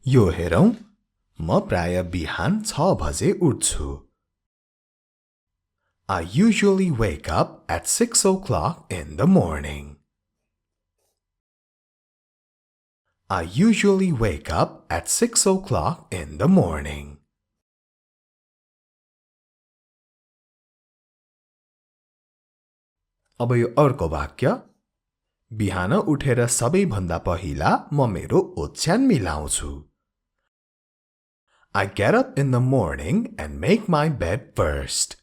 यो हेरौं म प्राय बिहान 6 बजे उठ्छु I usually wake up at 6 o'clock in the morning I usually wake up at 6 o'clock in the morning अब यो अर्को वाक्य बिहान उठेर सबैभन्दा पहिला म मेरो ओछ्यान मिलाउँछु I get up in the morning and make my bed first.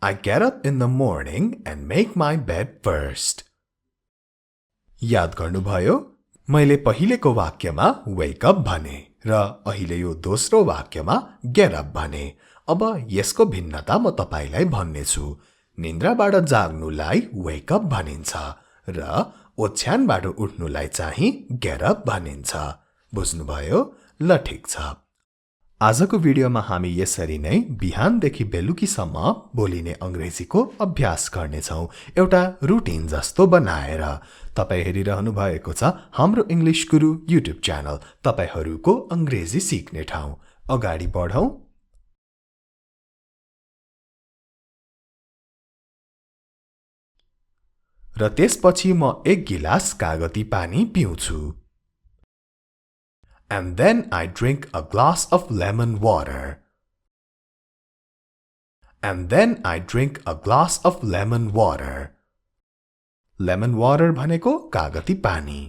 I get up in the morning and make my bed first. याद गर्नुभयो मैले पहिलेको वाक्यमा wake up भने र अहिले यो दोस्रो वाक्यमा get up भने अब यसको भिन्नता म तपाईलाई भन्नेछु निन्द्राबाट जाग्नुलाई wake up भनिन्छ र ओछ्यानबाट उठ्नुलाई चाहिँ get up भनिन्छ बुझ्नुभयो ल ठीक छ आजको भिडियोमा हामी यसरी नै बिहानदेखि बेलुकीसम्म बोलिने अंग्रेजीको अभ्यास गर्नेछौं एउटा रुटिन जस्तो बनाएर तपाई हेरिरहनु भएको छ हाम्रो इंग्लिश गुरु युट्युब च्यानल तपाईहरुको अंग्रेजी सिक्ने ठाउँ अगाडि बढौं र त्यसपछि म एक गिलास कागती पानी पिउँछु And then I drink a glass of lemon water. And then I drink a glass of lemon water. Lemon water भनेको कागती पानी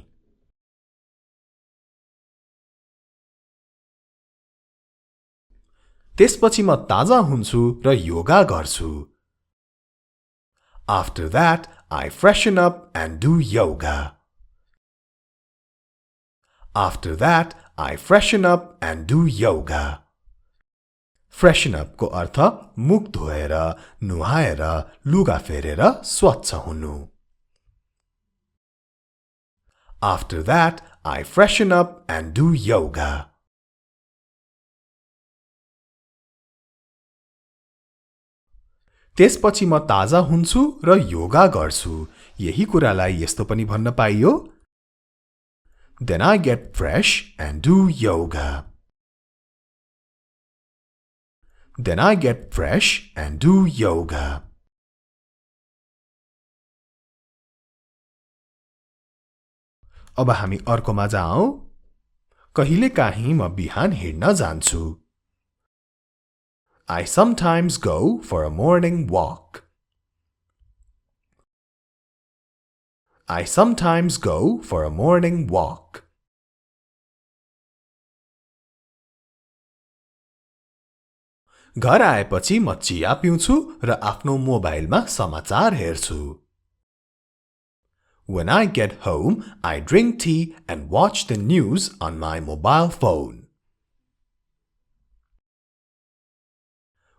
त्यसपछि म ताजा हुन्छु र योगा गर्छु After that, I freshen up and do yoga. After that, I freshen up and do yoga. Freshen up को अर्थ मुख धोएर, नुहाएर, लुगा फेरेर स्वच्छ हुनु. After that, I freshen up and do yoga. त्यसपछि म ताजा हुन्छु र योगा गर्छु. यही कुरालाई यस्तो पनि भन्न पाइयो Then I get fresh and do yoga. Then I get fresh and do yoga. अब हामी अर्कोमा जाऔं कहिलेकाहीँ म बिहान हिड्न जान्छु I sometimes go for a morning walk. I sometimes go for a morning walk. घर आएपछि म चिया पिउँछु र आफ्नो मोबाइलमा समाचार हेर्छु When I get home, I drink tea and watch the news on my mobile phone.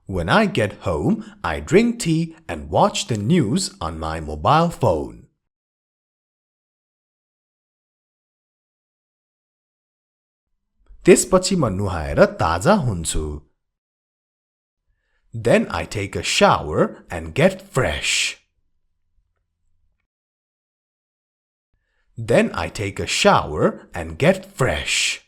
When I get home, I drink tea and watch the news on my mobile phone. त्यसपछि म नुहाएर ताजा हुन्छु Then I take a shower and get fresh. Then I take a shower and get fresh.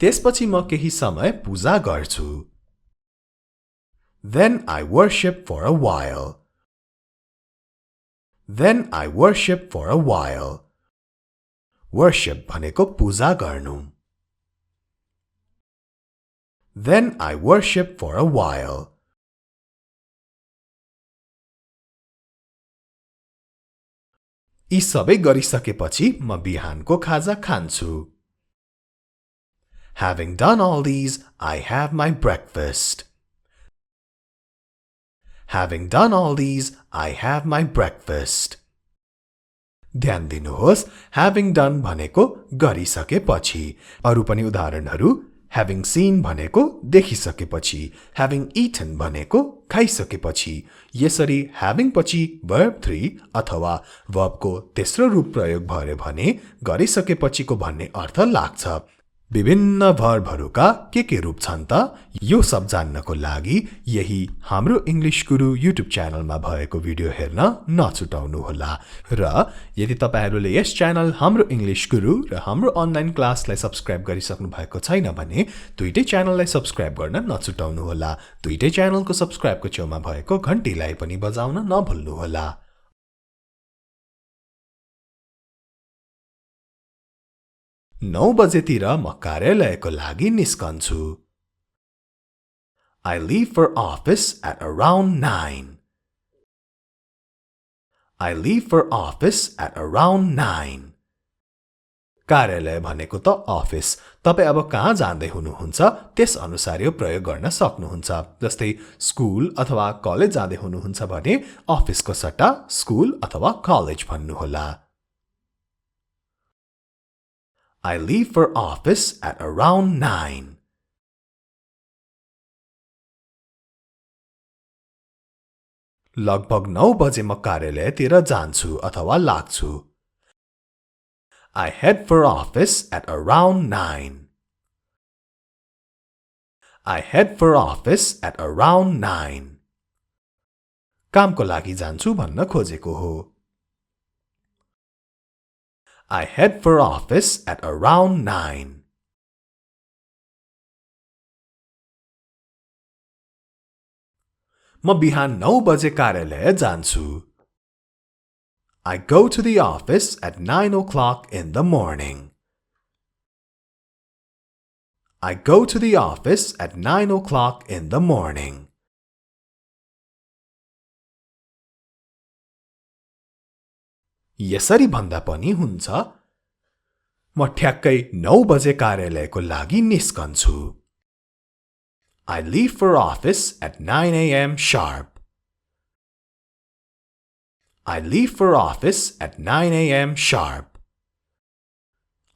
त्यसपछि म केही समय पूजा गर्छु Then I worship for a while. Then I worship for a while. Worship भनेको पूजा गर्नु Then I worship for a while. यी सबै गरिसकेपछि म बिहानको खाजा खान्छु Having done all these, I have my breakfast. Having done all these, I have my breakfast. ध्यान दिनुहोस् having done भनेको गरिसकेपछि अरु पनि उदाहरणहरू having seen भनेको देखिसकेपछि having eaten भनेको खाइसकेपछि यसरी having पछि verb 3 अथवा verb को तेस्रो रूप प्रयोग भर्यो भने गरिसकेपछिको भन्ने अर्थ लाग्छ विभिन्न भर्बहरूका के रूप छन् त यो सब जान्नको लागि यही हाम्रो इंग्लिश गुरु युट्युब च्यानलमा भएको भिडियो हेर्न नछुटाउनुहोला र यदि तपाईहरुले यस च्यानल हाम्रो इंग्लिश गुरु र हाम्रो अनलाइन क्लासलाई सब्स्क्राइब गरिसक्नु भएको छैन भने दुईटै च्यानललाई सब्स्क्राइब गर्न नछुटाउनुहोला दुईटै च्यानलको सब्स्क्राइबको छेउमा भएको घण्टीलाई पनि बजाउन नभुल्नुहोला 9 बजेतिर म कार्यालयको लागि निस्कन्छु I leave for office at around 9 I leave for office at around 9 कार्यालय भनेको त अफिस तपाई अब कहाँ जाँदै हुनुहुन्छ त्यस अनुसार यो प्रयोग गर्न सक्नुहुन्छ जस्तै स्कुल अथवा कलेज जाँदै हुनुहुन्छ भने अफिसको सट्टा स्कुल अथवा कलेज भन्नुहोला I leave for office at around 9 लगभग 9 बजे म कार्यालयतिर जान्छु अथवा लाग्छु I head for office at around 9 I head for office at around 9 कामको लागि जान्छु भन्न खोजेको हो I head for office at around 9 म बिहान 9 बजे कार्यालय जान्छु I go to the office at 9 o'clock in the morning I go to the office at 9 o'clock in the morning यसरी भन्दा पनि हुन्छ म ठ्याक्कै 9 बजे कार्यालयको लागि निस्कन्छु I leave for office at 9 a.m. sharp I leave for office at 9 a.m. sharp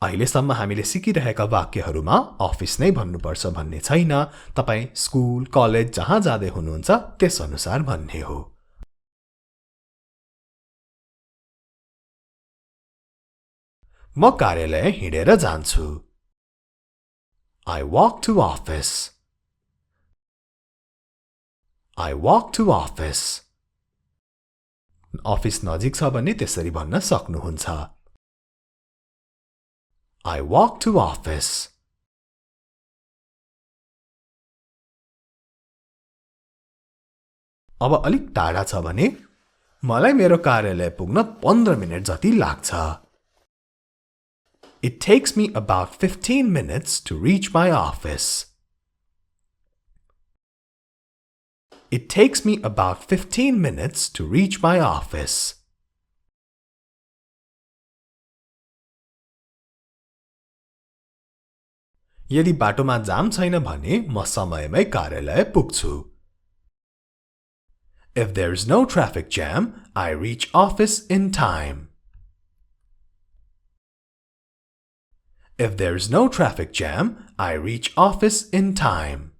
अहिलेसम्म हामीले सिकिरहेका वाक्यहरूमा अफिस नै भन्नुपर्छ भन्ने छैन तपाई स्कुल कलेज जहाँ जाँदै हुनुहुन्छ त्यस अनुसार भन्ने हो म कार्यालय हिँडेर जान्छु I walk to office I walk to office office नजिक छ भने त्यसरी भन्न सक्नुहुन्छ I walk to office अब अलिक टाढा छ भने मलाई मेरो कार्यालय पुग्न 15 मिनेट जति लाग्छ It takes me about 15 minutes to reach my office. It takes me about 15 minutes to reach my office. यदि बाटोमा जाम छैन भने म समयमै कार्यालय पुग्छु If there is no traffic jam, I reach office in time. If there is no traffic jam, I reach office in time.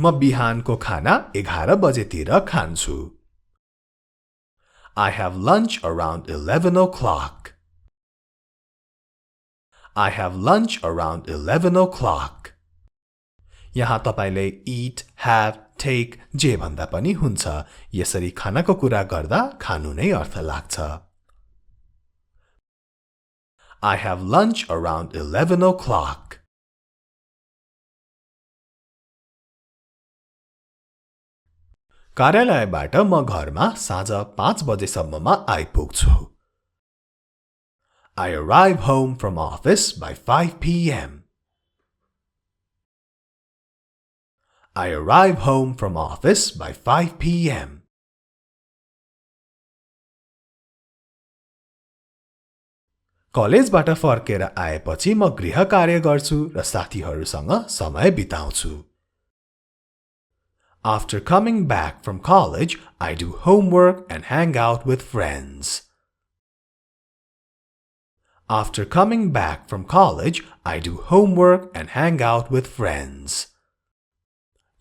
म बिहानको खाना 11 बजेतिर खान्छु I have lunch around 11 o'clock. I have lunch around 11 o'clock. यहाँ तपाईले eat, have, take जे भन्दा पनि हुन्छ यसरी खानाको कुरा गर्दा खानु नै अर्थ लाग्छ I have lunch around 11 o'clock. कार्यालयबाट म घरमा साँझ 5 बजेसम्ममा आइपुग्छु I arrive home from office by 5 p.m. I arrive home from office by 5 p.m. कलेजबाट फर्केर आएपछि म गृह कार्य गर्छु र साथीहरूसँग समय बिताउँछु After coming back from college, I do homework and hang out with friends. After coming back from college, I do homework and hang out with friends.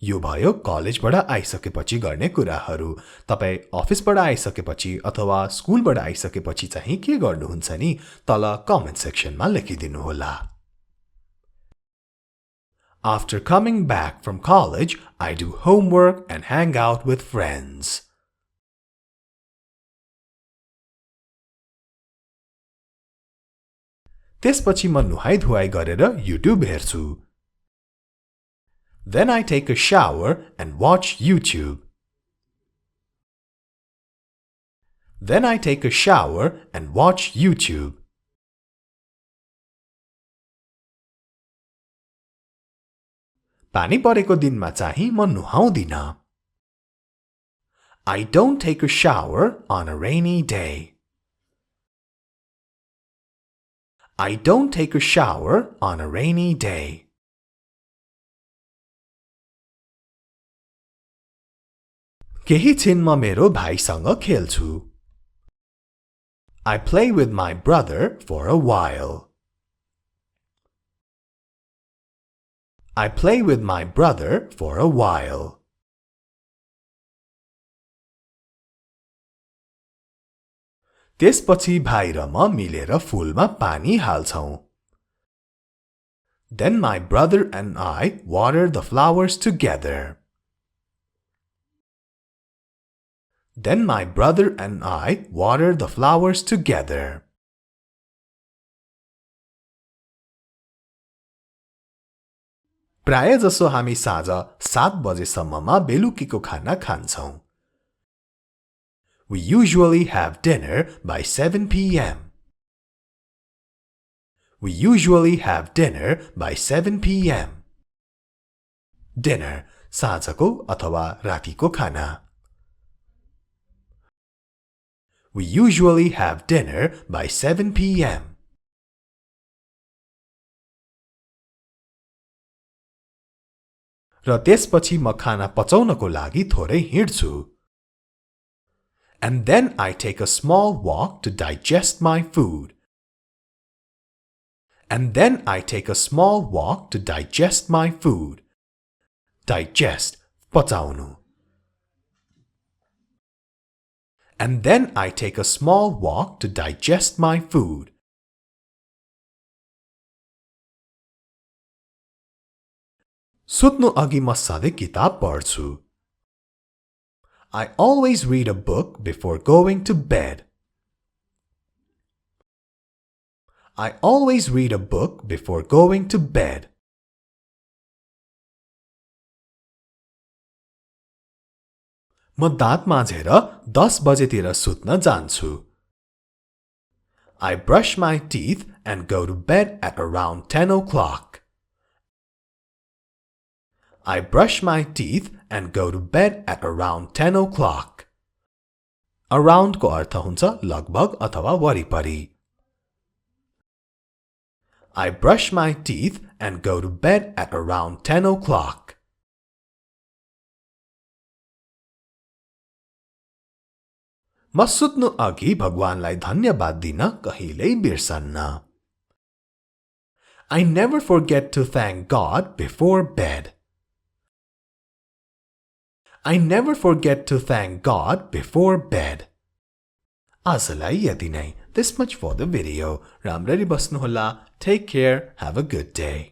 यो भयो कलेजबाट आइसकेपछि गर्ने कुराहरू। तपाई अफिसबाट आइसकेपछि अथवा स्कुलबाट आइसकेपछि चाहिँ के गर्नुहुन्छ नि तल कमेन्ट सेक्सनमा लेखिदिनु होला। After coming back from college, I do homework and hang out with friends. त्यसपछि म नुहाई धुवाई गरेर YouTube हेर्छु। Then I take a shower and watch YouTube. Then I take a shower and watch YouTube. पानी परेको दिनमा चाहिँ म नुहाउँदिन। I don't take a shower on a rainy day. I don't take a shower on a rainy day. केही छिन म मेरो भाइसँग खेल्छु। I play with my brother for a while. I play with my brother for a while. त्यसपछि भाइ र म मिलेर फूलमा पानी हाल्छौं। Then my brother and I water the flowers together. Then my brother and I water the flowers together. प्राय जसो हामी साँझ 7 बजेसम्ममा बेलुकीको खाना खान्छौं। We usually have dinner by 7 p.m. We usually have dinner by 7 p.m. Dinner साँझको अथवा रातिको खाना। We usually have dinner by 7 p.m. र त्यसपछि म खाना पचाउनको लागि थोरै हिँड्छु। And then I take a small walk to digest my food. And then I take a small walk to digest my food. Digest, पचाउनु. And then I take a small walk to digest my food. सुत्नु अघि म सधैँ किताब पढ्छु। I always read a book before going to bed. I always read a book before going to bed. म दाँत माझेर 10 बजेतिर सुत्न जान्छु। I brush my teeth and go to bed at around 10 o'clock. I brush my teeth and go to bed at around 10 o'clock. Around को अर्थ हुन्छ लगभग अथवा वरिपरि। I brush my teeth and go to bed at around 10 o'clock. म सुत्नु अघि भगवानलाई धन्यवाद दिन कहिल्यै बिर्सन्न। I never forget to thank God before bed. I never forget to thank God before bed. आजलाई यति नै. This much for the video. राम्ररी बस्नुहोला. Take care. Have a good day.